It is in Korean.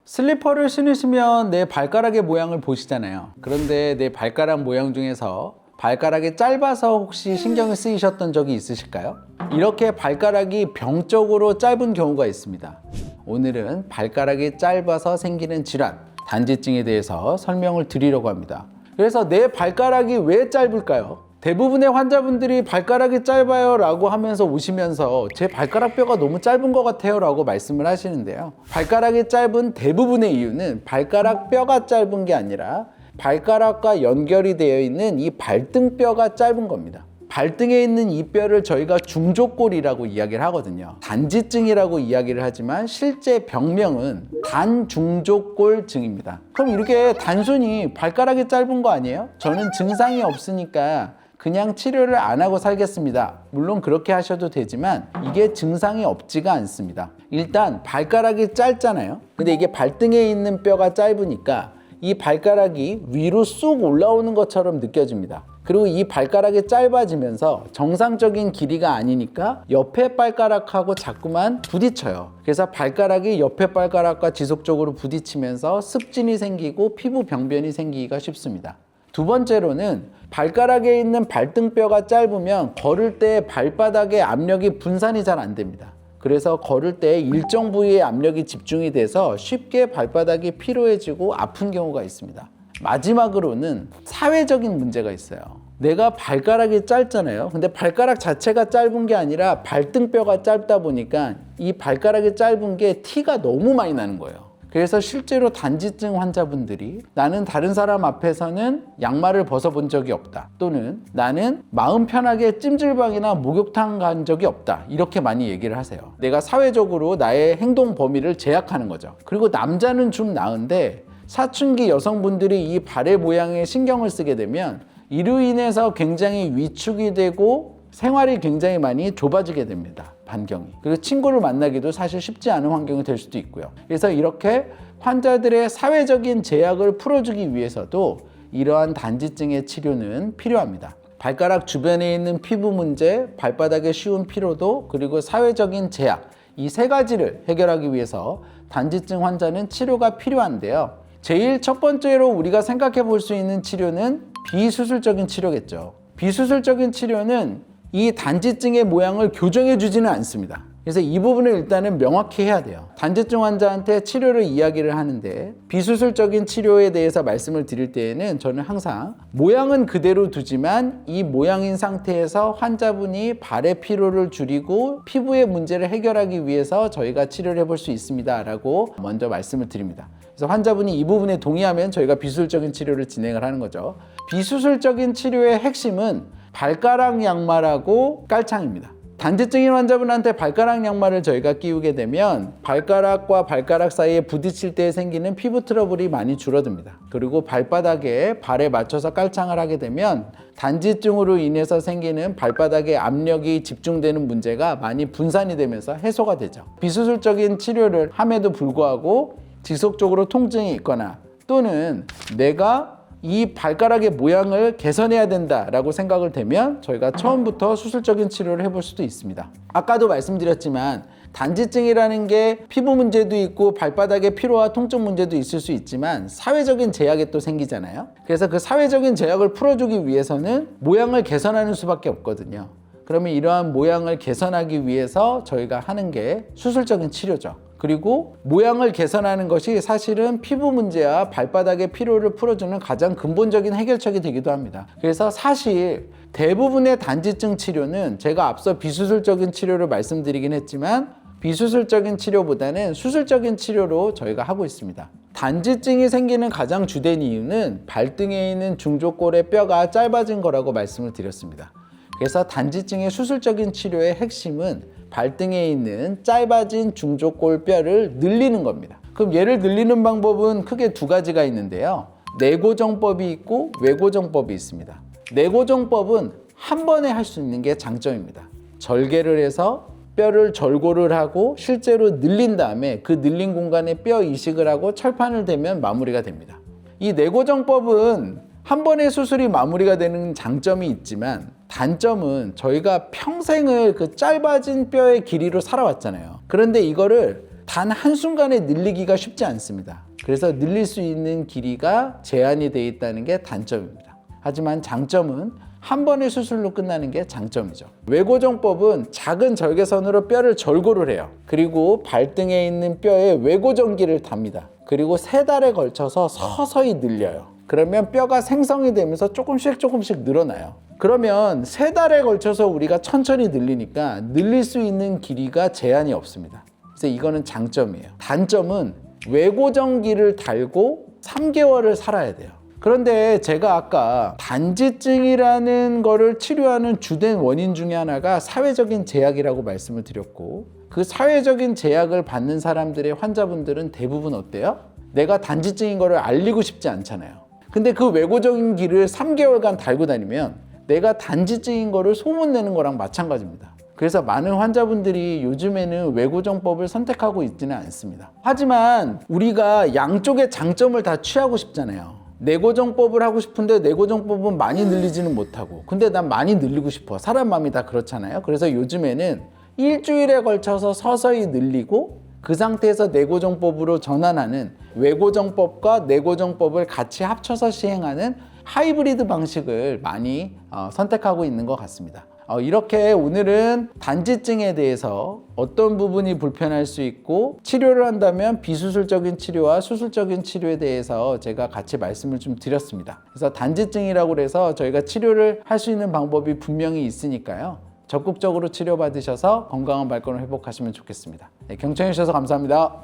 슬리퍼를 신으시면 내 발가락의 모양을 보시잖아요. 그런데 내 발가락 모양 중에서 발가락이 짧아서 혹시 신경을 쓰이셨던 적이 있으실까요? 이렇게 발가락이 병적으로 짧은 경우가 있습니다. 오늘은 발가락이 짧아서 생기는 질환, 단지증에 대해서 설명을 드리려고 합니다. 그래서 내 발가락이 왜 짧을까요? 대부분의 환자분들이 발가락이 짧아요 라고 하면서 오시면서 제 발가락 뼈가 너무 짧은 것 같아요 라고 말씀을 하시는데요. 발가락이 짧은 대부분의 이유는 발가락 뼈가 짧은 게 아니라 발가락과 연결이 되어 있는 이 발등뼈가 짧은 겁니다. 발등에 있는 이 뼈를 저희가 중족골이라고 이야기를 하거든요. 단지증이라고 이야기를 하지만 실제 병명은 단중족골증입니다. 그럼 이렇게 단순히 발가락이 짧은 거 아니에요? 저는 증상이 없으니까 그냥 치료를 안 하고 살겠습니다. 물론 그렇게 하셔도 되지만 이게 증상이 없지가 않습니다. 일단 발가락이 짧잖아요. 근데 이게 발등에 있는 뼈가 짧으니까 이 발가락이 위로 쑥 올라오는 것처럼 느껴집니다. 그리고 이 발가락이 짧아지면서 정상적인 길이가 아니니까 옆에 발가락하고 자꾸만 부딪혀요. 그래서 발가락이 옆에 발가락과 지속적으로 부딪히면서 습진이 생기고 피부 병변이 생기기가 쉽습니다. 두 번째로는 발가락에 있는 발등뼈가 짧으면 걸을 때 발바닥의 압력이 분산이 잘 안 됩니다. 그래서 걸을 때 일정 부위의 압력이 집중이 돼서 쉽게 발바닥이 피로해지고 아픈 경우가 있습니다. 마지막으로는 사회적인 문제가 있어요. 내가 발가락이 짧잖아요. 근데 발가락 자체가 짧은 게 아니라 발등뼈가 짧다 보니까 이 발가락이 짧은 게 티가 너무 많이 나는 거예요. 그래서 실제로 단지증 환자분들이 나는 다른 사람 앞에서는 양말을 벗어본 적이 없다, 또는 나는 마음 편하게 찜질방이나 목욕탕 간 적이 없다, 이렇게 많이 얘기를 하세요. 내가 사회적으로 나의 행동 범위를 제약하는 거죠. 그리고 남자는 좀 나은데 사춘기 여성분들이 이 발의 모양에 신경을 쓰게 되면 이로 인해서 굉장히 위축이 되고 생활이 굉장히 많이 좁아지게 됩니다. 반경이. 그리고 친구를 만나기도 사실 쉽지 않은 환경이 될 수도 있고요. 그래서 이렇게 환자들의 사회적인 제약을 풀어주기 위해서도 이러한 단지증의 치료는 필요합니다. 발가락 주변에 있는 피부 문제, 발바닥에 쉬운 피로도, 그리고 사회적인 제약, 이 세 가지를 해결하기 위해서 단지증 환자는 치료가 필요한데요. 제일 첫 번째로 우리가 생각해 볼 수 있는 치료는 비수술적인 치료겠죠. 비수술적인 치료는 이 단지증의 모양을 교정해 주지는 않습니다. 그래서 이 부분을 일단은 명확히 해야 돼요. 단지증 환자한테 치료를 이야기를 하는데 비수술적인 치료에 대해서 말씀을 드릴 때에는 저는 항상 모양은 그대로 두지만 이 모양인 상태에서 환자분이 발의 피로를 줄이고 피부의 문제를 해결하기 위해서 저희가 치료를 해볼 수 있습니다 라고 먼저 말씀을 드립니다. 그래서 환자분이 이 부분에 동의하면 저희가 비수술적인 치료를 진행을 하는 거죠. 비수술적인 치료의 핵심은 발가락 양말하고 깔창입니다. 단지증인 환자분한테 발가락 양말을 저희가 끼우게 되면 발가락과 발가락 사이에 부딪힐 때 생기는 피부 트러블이 많이 줄어듭니다. 그리고 발바닥에 발에 맞춰서 깔창을 하게 되면 단지증으로 인해서 생기는 발바닥에 압력이 집중되는 문제가 많이 분산이 되면서 해소가 되죠. 비수술적인 치료를 함에도 불구하고 지속적으로 통증이 있거나 또는 내가 이 발가락의 모양을 개선해야 된다라고 생각을 되면 저희가 처음부터 수술적인 치료를 해볼 수도 있습니다. 아까도 말씀드렸지만 단지증이라는 게 피부 문제도 있고 발바닥의 피로와 통증 문제도 있을 수 있지만 사회적인 제약이 또 생기잖아요. 그래서 그 사회적인 제약을 풀어주기 위해서는 모양을 개선하는 수밖에 없거든요. 그러면 이러한 모양을 개선하기 위해서 저희가 하는 게 수술적인 치료죠. 그리고 모양을 개선하는 것이 사실은 피부 문제와 발바닥의 피로를 풀어주는 가장 근본적인 해결책이 되기도 합니다. 그래서 사실 대부분의 단지증 치료는 제가 앞서 비수술적인 치료를 말씀드리긴 했지만 비수술적인 치료보다는 수술적인 치료로 저희가 하고 있습니다. 단지증이 생기는 가장 주된 이유는 발등에 있는 중족골의 뼈가 짧아진 거라고 말씀을 드렸습니다. 그래서 단지증의 수술적인 치료의 핵심은 발등에 있는 짧아진 중족골 뼈를 늘리는 겁니다. 그럼 얘를 늘리는 방법은 크게 두 가지가 있는데요. 내고정법이 있고 외고정법이 있습니다. 내고정법은 한 번에 할 수 있는 게 장점입니다. 절개를 해서 뼈를 절골을 하고 실제로 늘린 다음에 그 늘린 공간에 뼈 이식을 하고 철판을 대면 마무리가 됩니다. 이 내고정법은 한 번의 수술이 마무리가 되는 장점이 있지만 단점은 저희가 평생을 그 짧아진 뼈의 길이로 살아왔잖아요. 그런데 이거를 단 한순간에 늘리기가 쉽지 않습니다. 그래서 늘릴 수 있는 길이가 제한이 되어 있다는 게 단점입니다. 하지만 장점은 한 번의 수술로 끝나는 게 장점이죠. 외고정법은 작은 절개선으로 뼈를 절골을 해요. 그리고 발등에 있는 뼈에 외고정기를 답니다. 그리고 3달에 걸쳐서 서서히 늘려요. 그러면 뼈가 생성이 되면서 조금씩 늘어나요. 그러면 3달에 걸쳐서 우리가 천천히 늘리니까 늘릴 수 있는 길이가 제한이 없습니다. 그래서 이거는 장점이에요. 단점은 외고정기를 달고 3개월을 살아야 돼요. 그런데 제가 아까 단지증이라는 거를 치료하는 주된 원인 중에 하나가 사회적인 제약이라고 말씀을 드렸고, 그 사회적인 제약을 받는 사람들의 환자분들은 대부분 어때요? 내가 단지증인 거를 알리고 싶지 않잖아요. 근데 그 외고정기를 3개월간 달고 다니면 내가 단지증인 거를 소문내는 거랑 마찬가지입니다. 그래서 많은 환자분들이 요즘에는 외고정법을 선택하고 있지는 않습니다. 하지만 우리가 양쪽의 장점을 다 취하고 싶잖아요. 내고정법을 하고 싶은데 내고정법은 많이 늘리지는 못하고, 근데 난 많이 늘리고 싶어. 사람 마음이 다 그렇잖아요. 그래서 요즘에는 일주일에 걸쳐서 서서히 늘리고 그 상태에서 내고정법으로 전환하는, 외고정법과 내고정법을 같이 합쳐서 시행하는 하이브리드 방식을 많이 선택하고 있는 것 같습니다. 이렇게 오늘은 단지증에 대해서 어떤 부분이 불편할 수 있고, 치료를 한다면 비수술적인 치료와 수술적인 치료에 대해서 제가 같이 말씀을 좀 드렸습니다. 그래서 단지증이라고 해서 저희가 치료를 할 수 있는 방법이 분명히 있으니까요. 적극적으로 치료받으셔서 건강한 발걸음 회복하시면 좋겠습니다. 네, 경청해 주셔서 감사합니다.